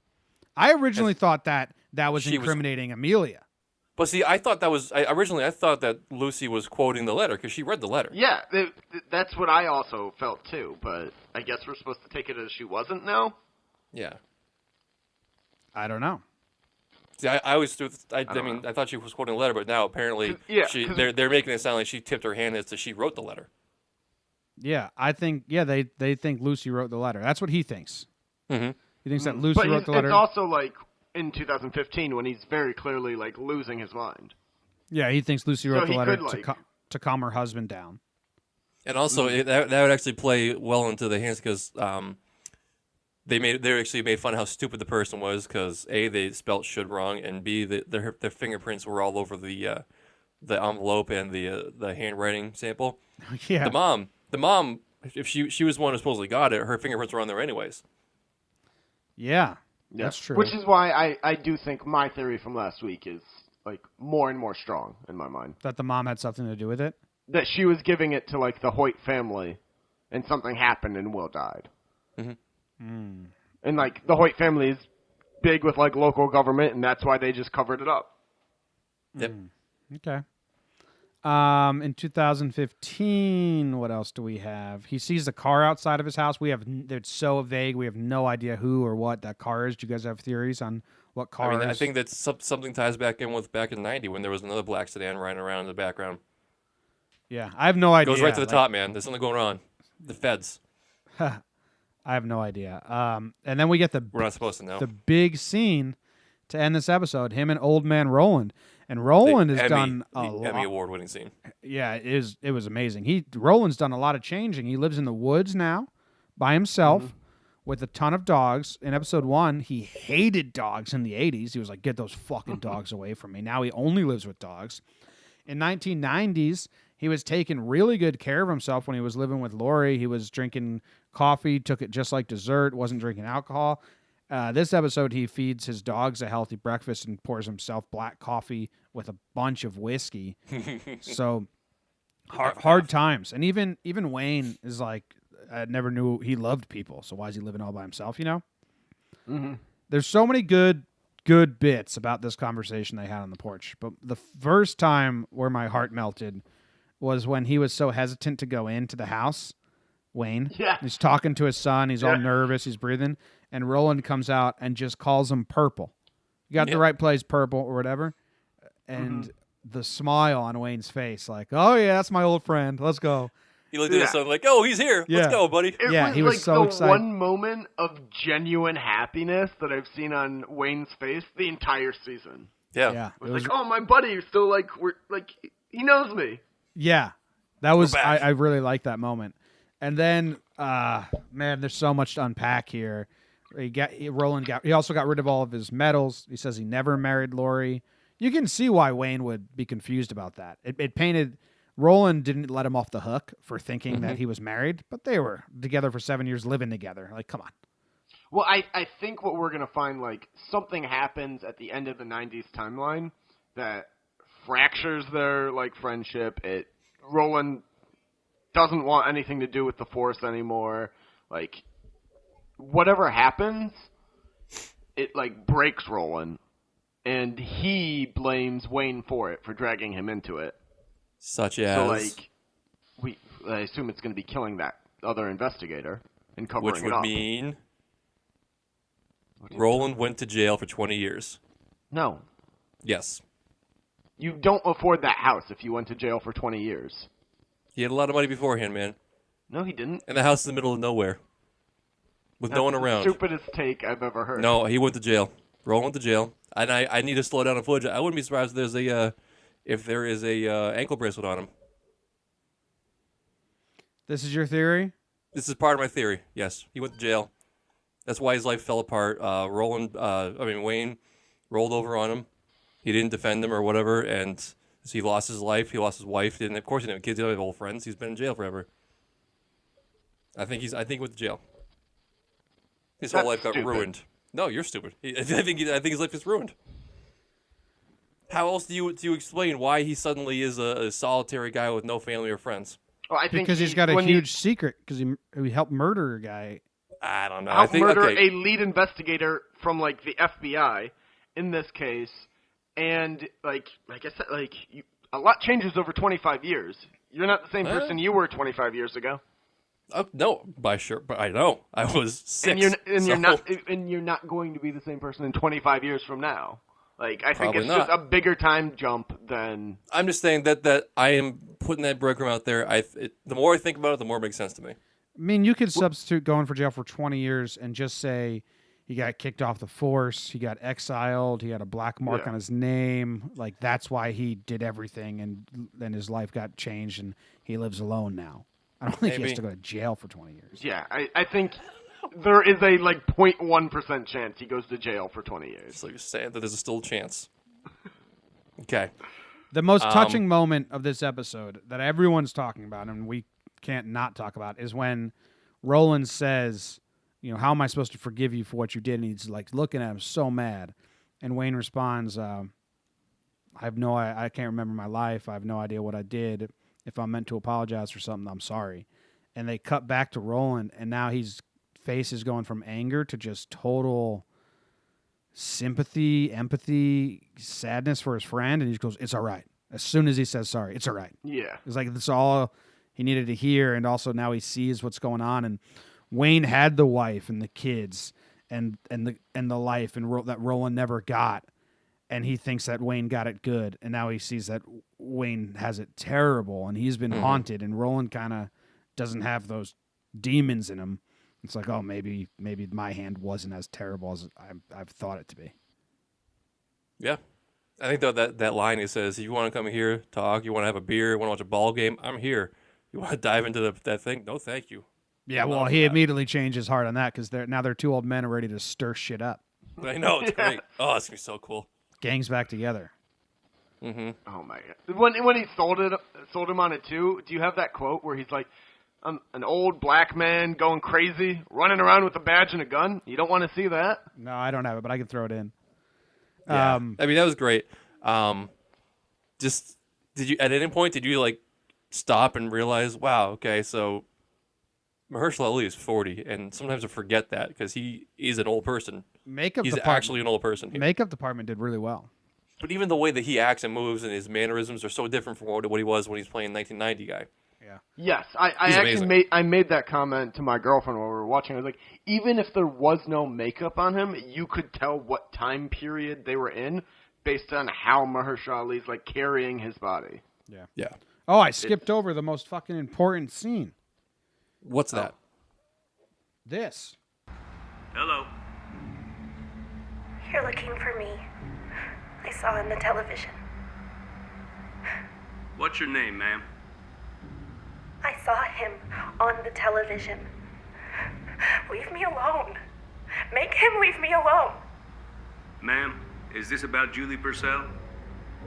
I originally thought that was incriminating Amelia. But see, I thought that Lucy was quoting the letter because she read the letter. Yeah, that's what I also felt too, but I guess we're supposed to take it as she wasn't now? Yeah. I don't know. See, I always I thought she was quoting the letter, but now apparently they're making it sound like she tipped her hand as to she wrote the letter. Yeah, I think they think Lucy wrote the letter. That's what he thinks. Mm-hmm. He thinks that Lucy wrote the letter. It's also in 2015 when he's very clearly losing his mind. Yeah, he thinks Lucy wrote the letter to calm her husband down. And also, that would actually play well into the hands because they actually made fun of how stupid the person was because A, they spelt should wrong, and B, their fingerprints were all over the envelope and the handwriting sample. Yeah. The mom, if she was the one who supposedly got it, her fingerprints were on there anyways. Yeah, that's true. Which is why I do think my theory from last week is more and more strong in my mind. That the mom had something to do with it? That she was giving it to the Hoyt family, and something happened and Will died. Mm-hmm. Mm. And the Hoyt family is big with local government, and that's why they just covered it up. Yep. Okay. In 2015, what else do we have? He sees the car outside of his house. It's so vague. We have no idea who or what that car is. Do you guys have theories on what car it is? I think that something ties back in 90 when there was another black sedan riding around in the background. Yeah, I have no idea. Goes right to the top, man. There's something going on. The feds. I have no idea. And then we get we're not supposed to know. The big scene to end this episode. Him and Old Man Roland. And Roland has done a lot. Emmy award-winning scene. Yeah, it was amazing. Roland's done a lot of changing. He lives in the woods now by himself with a ton of dogs. In episode 1, he hated dogs in the 80s. He was like, get those fucking dogs away from me. Now he only lives with dogs. In 1990s, he was taking really good care of himself when he was living with Lori. He was drinking coffee, took it just like dessert, wasn't drinking alcohol. This episode, he feeds his dogs a healthy breakfast and pours himself black coffee with a bunch of whiskey. So hard times. And even Wayne is like, I never knew he loved people. So why is he living all by himself, Mm-hmm. There's so many good bits about this conversation they had on the porch. But the first time where my heart melted was when he was so hesitant to go into the house. Wayne. Yeah. He's talking to his son. He's all nervous. He's breathing. And Roland comes out and just calls him Purple. You got the right place, Purple, or whatever. And the smile on Wayne's face, oh, yeah, that's my old friend. Let's go. He looked at his son like, oh, he's here. Yeah. Let's go, buddy. He was so excited. One moment of genuine happiness that I've seen on Wayne's face the entire season. Yeah. It was oh, my buddy is still he knows me. Yeah. That was, I really liked that moment. And then, man, there's so much to unpack here. He also got rid of all of his medals. He says he never married Lori. You can see why Wayne would be confused about that. It painted Roland didn't let him off the hook for thinking that he was married, but they were together for 7 years, living together. Like, come on. Well, I think what we're going to find, like, something happens at the end of the 90s timeline that fractures their, like, friendship. Roland doesn't want anything to do with the Force anymore. Like, whatever happens, it, like, breaks Roland. And he blames Wayne for it, for dragging him into it. Such as? So, like, I assume it's going to be killing that other investigator and covering it up. Which would mean Roland went to jail for 20 years. No. Yes. You don't afford that house if you went to jail for 20 years. He had a lot of money beforehand, man. No, he didn't. And the house is in the middle of nowhere. With no one around. That's the stupidest take I've ever heard. No, he went to jail. Roland went to jail. And I need to slow down on footage. I wouldn't be surprised if there is a ankle bracelet on him. This is your theory? This is part of my theory, yes. He went to jail. That's why his life fell apart. Wayne rolled over on him. He didn't defend him or whatever, and so he lost his life. He lost his wife. And of course, he didn't have kids. He didn't have old friends. He's been in jail forever. I think he went to jail. His whole life got ruined. No, you're stupid. I think his life is ruined. How else do you explain why he suddenly is a solitary guy with no family or friends? Well, I think because he's got a huge secret. Because he helped murder a guy. I don't know. Murder a lead investigator from like the FBI in this case, and like I said, a lot changes over 25 years. You're not the same person you were 25 years ago. No, but I know I was 6. You're not going to be the same person in 25 years from now. Like, I think it's not. just a bigger time jump than... I'm just saying that I am putting that breadcrumb out there. The more I think about it, the more it makes sense to me. I mean, you could substitute going for jail for 20 years and just say he got kicked off the Force, he got exiled, he had a black mark on his name. Like, that's why he did everything, and then his life got changed, and he lives alone now. I don't think he has to go to jail for 20 years. Yeah, I think there is a, 0.1% chance he goes to jail for 20 years. It's like you're saying that there's still a chance. Okay. The most touching moment of this episode that everyone's talking about, and we can't not talk about, is when Roland says, how am I supposed to forgive you for what you did? And he's looking at him so mad. And Wayne responds, I can't remember my life. I have no idea what I did. If I'm meant to apologize for something, I'm sorry. And they cut back to Roland, and now his face is going from anger to just total sympathy, empathy, sadness for his friend. And he just goes, it's all right. As soon as he says sorry, it's all right. Yeah. It's like that's all he needed to hear. And also now he sees what's going on. And Wayne had the wife and the kids and the life that Roland never got. And he thinks that Wayne got it good, and now he sees that Wayne has it terrible, and he's been haunted, and Roland kind of doesn't have those demons in him. It's like, oh, maybe my hand wasn't as terrible as I've thought it to be. Yeah. I think that line he says, if you want to come here, talk, you want to have a beer, you want to watch a ball game, I'm here. You want to dive into that thing? No, thank you. Yeah, well, he immediately changed his heart on that because they're two old men are ready to stir shit up. I know, it's great. Oh, it's going to be so cool. Gangs back together. Mm-hmm. Oh my god! When he sold him on it too. Do you have that quote where he's like, "I'm an old black man going crazy, running around with a badge and a gun"? You don't want to see that. No, I don't have it, but I can throw it in. Yeah. That was great. Just did you at any point stop and realize, wow, okay, so Mahershala Ali is 40, and sometimes I forget that because he is an old person. He's actually an old person here. Makeup department did really well. But even the way that he acts and moves and his mannerisms are so different from what he was when he's playing 1990 guy. Yeah. Yes, I made that comment to my girlfriend while we were watching. I was like, even if there was no makeup on him, you could tell what time period they were in based on how Mahershala Ali's carrying his body. Yeah. Yeah. Oh, I skipped over the most fucking important scene. What's that? This. Hello. You're looking for me. I saw on the television. What's your name, ma'am? I saw him on the television. Leave me alone. Make him leave me alone. Ma'am, is this about Julie Purcell?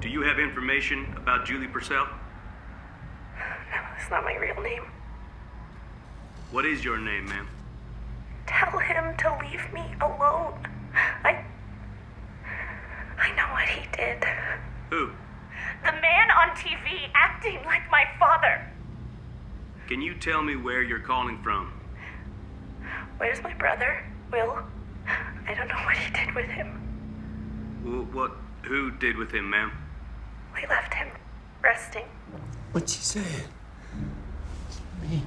Do you have information about Julie Purcell? It's not my real name. What is your name, ma'am? Tell him to leave me alone. I know what he did. Who? The man on TV acting like my father. Can you tell me where you're calling from? Where's my brother, Will? I don't know what he did with him. Who did with him, ma'am? We left him resting. What's she saying? Me.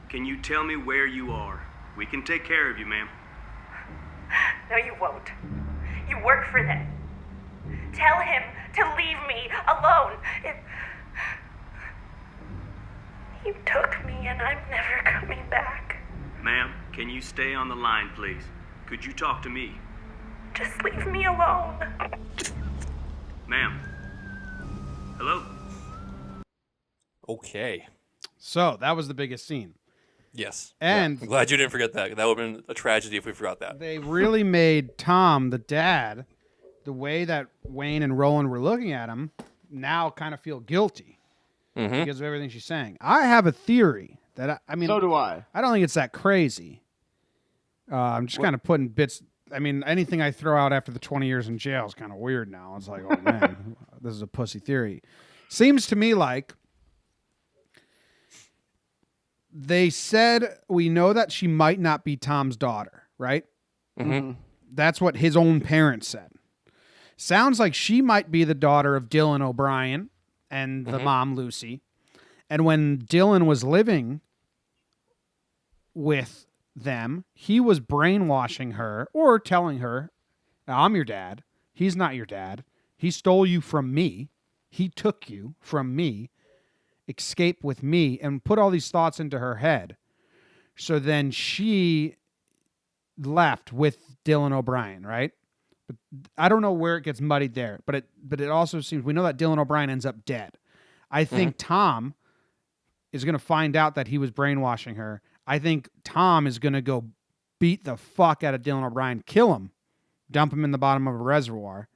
Can you tell me where you are? We can take care of you, ma'am. No, you won't. You work for them. Tell him to leave me alone. You took me and I'm never coming back. Ma'am, can you stay on the line, please? Could you talk to me? Just leave me alone. Ma'am. Hello? Okay. So that was the biggest scene. Yes. And I'm glad you didn't forget that. That would have been a tragedy if we forgot that. they really made Tom, the dad, the way that Wayne and Roland were looking at him, now kind of feel guilty because of everything she's saying. I have a theory that, I mean... So do I. I don't think it's that crazy. I'm just kind of putting bits... I mean, anything I throw out after the 20 years in jail is kind of weird now. It's like, oh, man, this is a pussy theory. Seems to me like they said we know that she might not be Tom's daughter, right? Mm-hmm. That's what his own parents said. Sounds like she might be the daughter of Dylan O'Brien and the mom, Lucy. And when Dylan was living with them, he was brainwashing her or telling her, I'm your dad. He's not your dad. He stole you from me. He took you from me. Escape with me, and put all these thoughts into her head. So then she left with Dylan O'Brien, right? But I don't know where it gets muddied there, but it also seems we know that Dylan O'Brien ends up dead. I think Tom is going to find out that he was brainwashing her. I think Tom is going to go beat the fuck out of Dylan O'Brien, kill him, dump him in the bottom of a reservoir.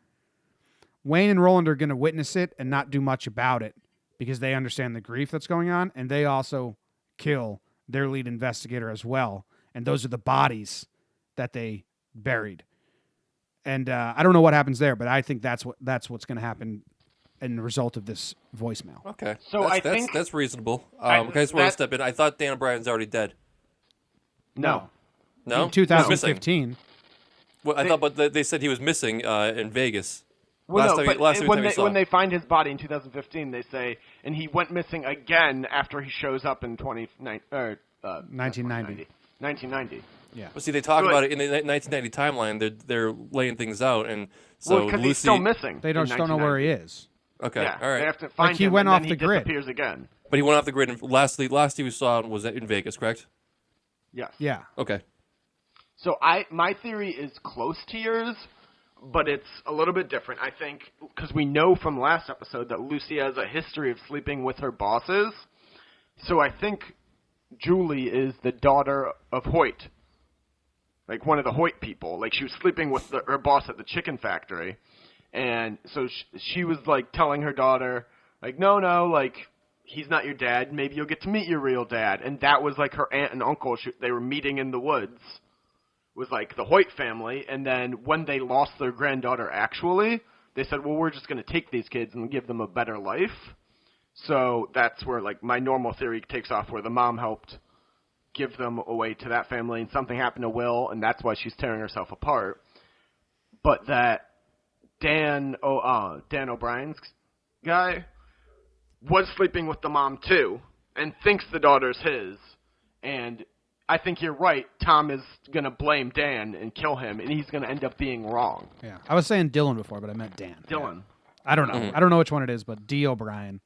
Wayne and Roland are going to witness it and not do much about it because they understand the grief that's going on, and they also kill their lead investigator as well. And those are the bodies that they buried. And I don't know what happens there, but I think that's what's going to happen in the result of this voicemail. Okay. So I think think that's reasonable. I just want to step in. I thought Dan O'Brien's already dead. No. No? In 2015. Well, I thought, but they said he was missing in Vegas. Well, last time when they find his body in 2015, they say, and he went missing again after he shows up in 1990. 1990. Yeah. Well, see, they talk about it in the 1990 timeline. They're laying things out, and so because Lucy, he's still missing. They just don't know where he is. Okay, Yeah, all right. they have to find he him, went and off then the he grid. disappears again. But he went off the grid, and last he we saw was in Vegas, correct? Yes. Yeah. Okay. So my theory is close to yours, but it's a little bit different. I think because we know from last episode that Lucy has a history of sleeping with her bosses. So I think Julie is the daughter of Hoyt, like one of the Hoyt people. Like she was sleeping with her boss at the chicken factory, and so she was like telling her daughter, like, no, like he's not your dad. Maybe you'll get to meet your real dad. And that was like her aunt and uncle. They were meeting in the woods. Was like the Hoyt family, and then when they lost their granddaughter actually, they said, well, we're just going to take these kids and give them a better life. So that's where like my normal theory takes off, where the mom helped give them away to that family, and something happened to Will, and that's why she's tearing herself apart. But that Dan O'Brien's guy was sleeping with the mom too, and thinks the daughter's his, and I think you're right. Tom is going to blame Dan and kill him, and he's going to end up being wrong. Yeah. I was saying Dylan before, but I meant Dan. Dylan. I don't know. I don't know which one it is, but D. O'Brien.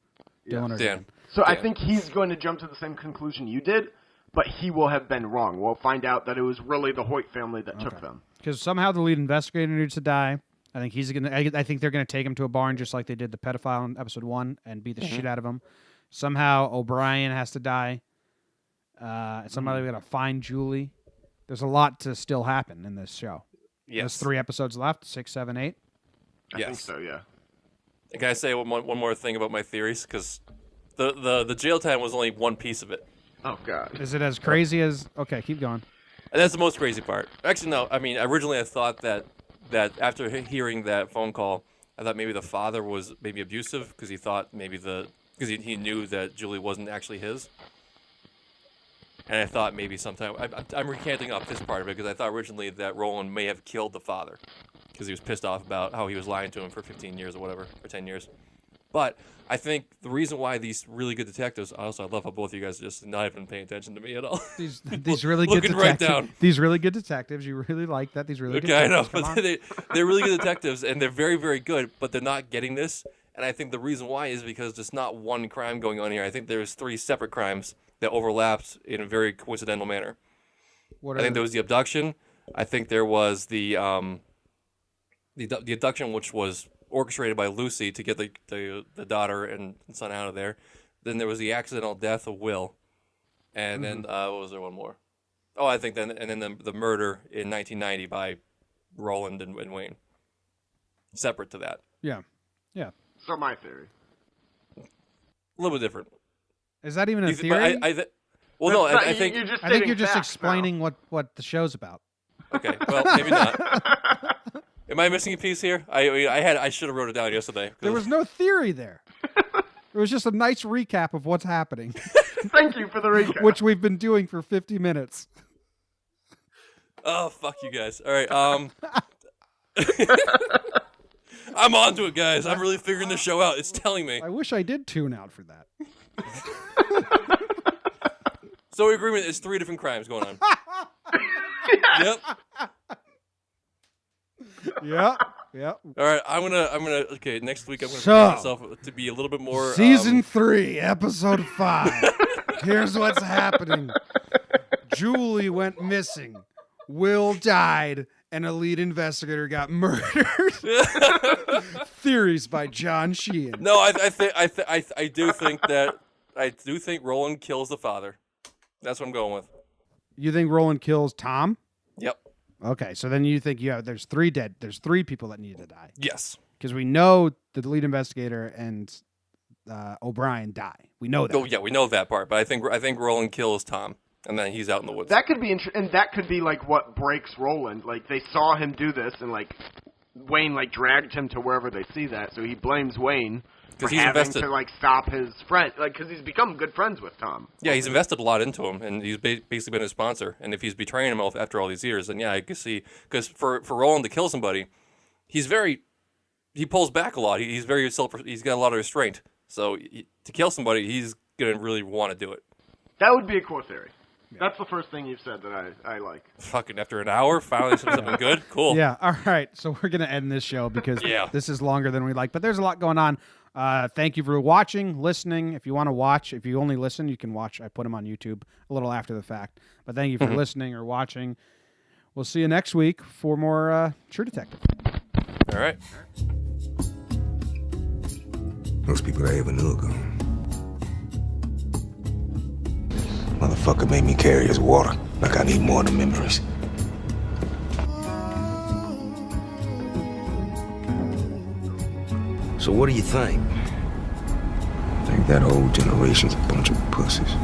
Dylan or Dan. So I think he's going to jump to the same conclusion you did, but he will have been wrong. We'll find out that it was really the Hoyt family that took them. Because somehow the lead investigator needs to die. I think I think they're gonna take him to a barn just like they did the pedophile in episode 1 and beat the shit out of him. Somehow O'Brien has to die. Somebody got to find Julie. There's a lot to still happen in this show. Yes. There's 3 episodes left, 6, 7, 8. I think so, yeah. Can I say one more thing about my theories? Because The jail time was only one piece of it. Oh God. Is it as crazy as? Okay, keep going. And that's the most crazy part. Actually, no. I mean, originally I thought that after hearing that phone call, I thought maybe the father was maybe abusive because he thought maybe because he knew that Julie wasn't actually his. And I thought maybe sometime I'm recanting off this part of it because I thought originally that Roland may have killed the father because he was pissed off about how he was lying to him for 15 years or whatever, or 10 years. But I think the reason why these really good detectives, I love how both of you guys are just not even paying attention to me at all. These really good detectives. Right down. These really good detectives. You really like that. These really good detectives. I know, but they're really good detectives, and they're very, very good, but they're not getting this. And I think the reason why is because there's not one crime going on here. I think there's 3 separate crimes that overlapped in a very coincidental manner. I think there was the abduction. I think there was the abduction, which was orchestrated by Lucy to get the daughter and son out of there. Then there was the accidental death of Will, and then what was there one more? Oh, I think then the murder in 1990 by Roland and Wayne. Separate to that. Yeah. So my theory. A little bit different. Is that even a theory? I think you're just explaining what the show's about. Okay, well, maybe not. Am I missing a piece here? I should have wrote it down yesterday. There was no theory there. It was just a nice recap of what's happening. Thank you for the recap. Which we've been doing for 50 minutes. Oh, fuck you guys. All right. I'm on to it, guys. I'm really figuring this show out. It's telling me. I wish I did tune out for that. So we agree it's 3 different crimes going on. Yep. Yep. All right, I'm gonna. Okay, next week I'm gonna prepare myself to be a little bit more. Season 3, episode 5. Here's what's happening. Julie went missing. Will died, and a lead investigator got murdered. Theories by John Sheehan. No, I do think Roland kills the father. That's what I'm going with. You think Roland kills Tom? Yep. Okay, so then you think there's 3 dead. There's 3 people that need to die. Yes. Because we know the lead investigator and O'Brien die. We know that. Oh yeah, we know that part. But I think Roland kills Tom, and then he's out in the woods. That could be and that could be like what breaks Roland. Like they saw him do this, and like Wayne like dragged him to wherever they see that, so he blames Wayne for having to like stop his friend, like because he's become good friends with Tom. Yeah, he's invested a lot into him, and he's basically been his sponsor. And if he's betraying him after all these years, then yeah, I can see because for Roland to kill somebody, he pulls back a lot. He's he's got a lot of restraint. So to kill somebody, he's gonna really want to do it. That would be a cool theory. That's the first thing you've said that I like. Fucking after an hour, finally something good. Cool. Yeah. All right. So we're gonna end this show because this is longer than we like, but there's a lot going on. Thank you for watching, listening. If you want to watch, if you only listen, you can watch. I put them on YouTube a little after the fact. But thank you for listening or watching. We'll see you next week for more True Detective. All right. Most people I ever knew are gone. Motherfucker made me carry his water like I need more than memories. So what do you think? I think that whole generation's a bunch of pussies.